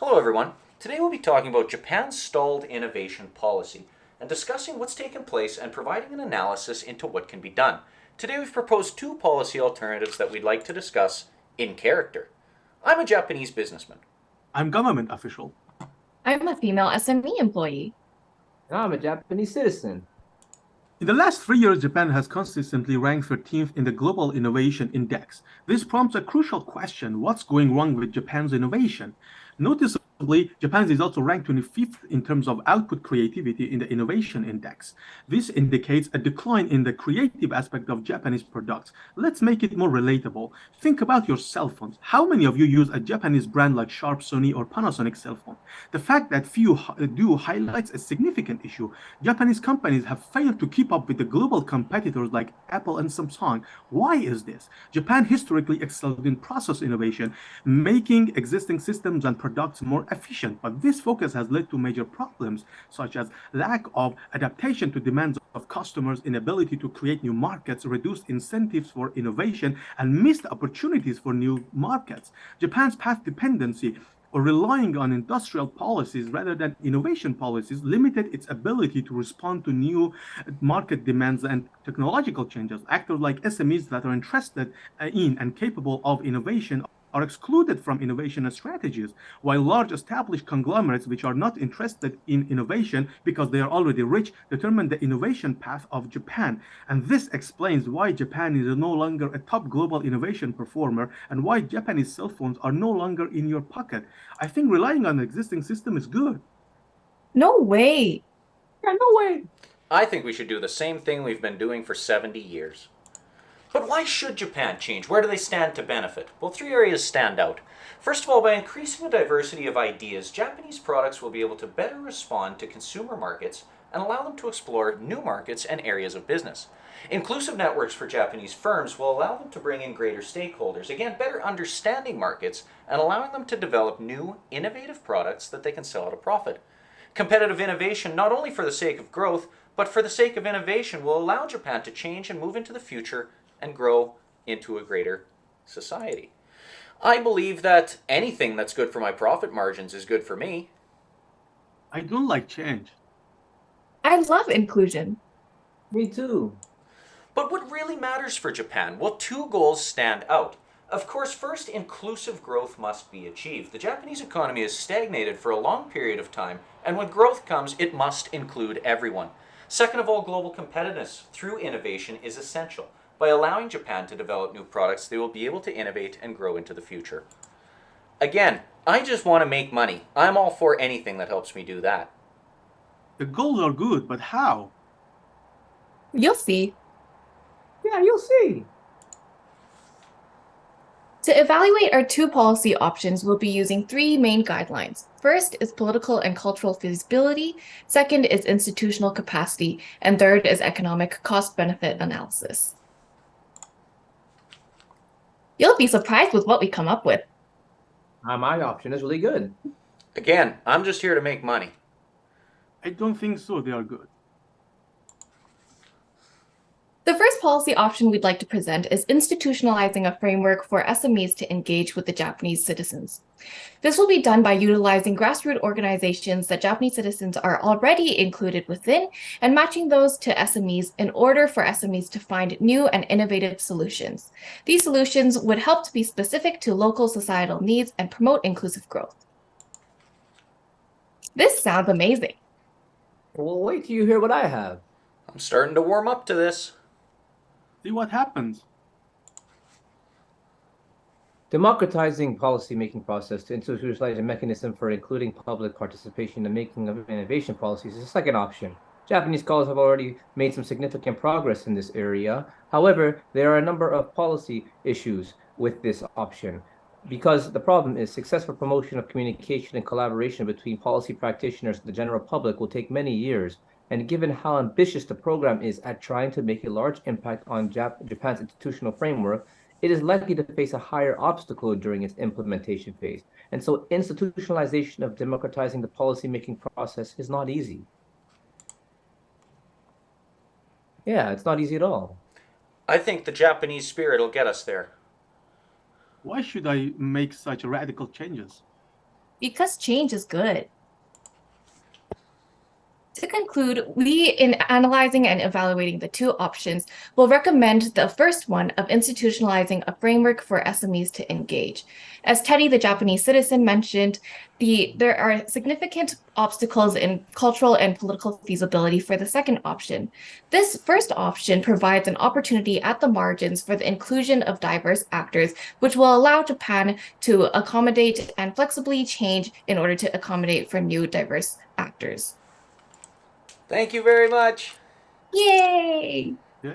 Hello, everyone. Today we'll be talking about Japan's stalled innovation policy and discussing what's taken place and providing an analysis into what can be done. Today we've proposed two policy alternatives that we'd like to discuss in character. I'm a Japanese businessman. I'm government official. I'm a female SME employee. I'm a Japanese citizen. In the last 3 years, Japan has consistently ranked 13th in the Global Innovation Index. This prompts a crucial question: what's going wrong with Japan's innovation? Noticeably, Japan is also ranked 25th in terms of output creativity in the Innovation Index. This indicates a decline in the creative aspect of Japanese products. Let's make it more relatable. Think about your cell phones. How many of you use a Japanese brand like Sharp, Sony, or Panasonic cell phone? The fact that few do highlights a significant issue. Japanese companies have failed to keep up with the global competitors like Apple and Samsung. Why is this? Japan historically excelled in process innovation, making existing systems and products more efficient, but this focus has led to major problems such as lack of adaptation to demands of customers, inability to create new markets, reduced incentives for innovation, and missed opportunities for new markets. Japan's path dependency or relying on industrial policies rather than innovation policies limited its ability to respond to new market demands and technological changes. Actors like SMEs that are interested in and capable of innovation are excluded from innovation strategies, while large established conglomerates which are not interested in innovation because they are already rich determine the innovation path of Japan. And this explains why Japan is no longer a top global innovation performer and why Japanese cell phones are no longer in your pocket. I think relying on the existing system is good. No way. Yeah, no way. I think we should do the same thing we've been doing for 70 years. But why should Japan change? Where do they stand to benefit? Well, three areas stand out. First of all, by increasing the diversity of ideas, Japanese products will be able to better respond to consumer markets and allow them to explore new markets and areas of business. Inclusive networks for Japanese firms will allow them to bring in greater stakeholders, again, better understanding markets and allowing them to develop new, innovative products that they can sell at a profit. Competitive innovation, not only for the sake of growth, but for the sake of innovation, will allow Japan to change and move into the future and grow into a greater society. I believe that anything that's good for my profit margins is good for me. I don't like change. I love inclusion. Me too. But what really matters for Japan? Well, two goals stand out. Of course, first, inclusive growth must be achieved. The Japanese economy has stagnated for a long period of time, and when growth comes, it must include everyone. Second of all, global competitiveness through innovation is essential. By allowing Japan to develop new products, they will be able to innovate and grow into the future. Again, I just want to make money. I'm all for anything that helps me do that. The goals are good, but how? You'll see. Yeah, you'll see. To evaluate our two policy options, we'll be using three main guidelines. First is political and cultural feasibility, second is institutional capacity, and third is economic cost-benefit analysis. You'll be surprised with what we come up with. My option is really good. Again, I'm just here to make money. I don't think so. They are good. The first policy option we'd like to present is institutionalizing a framework for SMEs to engage with the Japanese citizens. This will be done by utilizing grassroots organizations that Japanese citizens are already included within and matching those to SMEs in order for SMEs to find new and innovative solutions. These solutions would help to be specific to local societal needs and promote inclusive growth. This sounds amazing. Well, wait till you hear what I have. I'm starting to warm up to this. See what happens. Democratizing policy-making process to institutionalize a mechanism for including public participation in the making of innovation policies is a second option. Japanese scholars have already made some significant progress in this area. However, there are a number of policy issues with this option because the problem is successful promotion of communication and collaboration between policy practitioners and the general public will take many years. And given how ambitious the program is at trying to make a large impact on Japan's institutional framework, it is likely to face a higher obstacle during its implementation phase. And so institutionalization of democratizing the policymaking process is not easy. Yeah, it's not easy at all. I think the Japanese spirit will get us there. Why should I make such radical changes? Because change is good. To conclude, we, in analyzing and evaluating the two options, will recommend the first one of institutionalizing a framework for SMEs to engage. As Teddy, the Japanese citizen, mentioned, there are significant obstacles in cultural and political feasibility for the second option. This first option provides an opportunity at the margins for the inclusion of diverse actors, which will allow Japan to accommodate and flexibly change in order to accommodate for new diverse actors. Thank you very much. Yay! Yeah.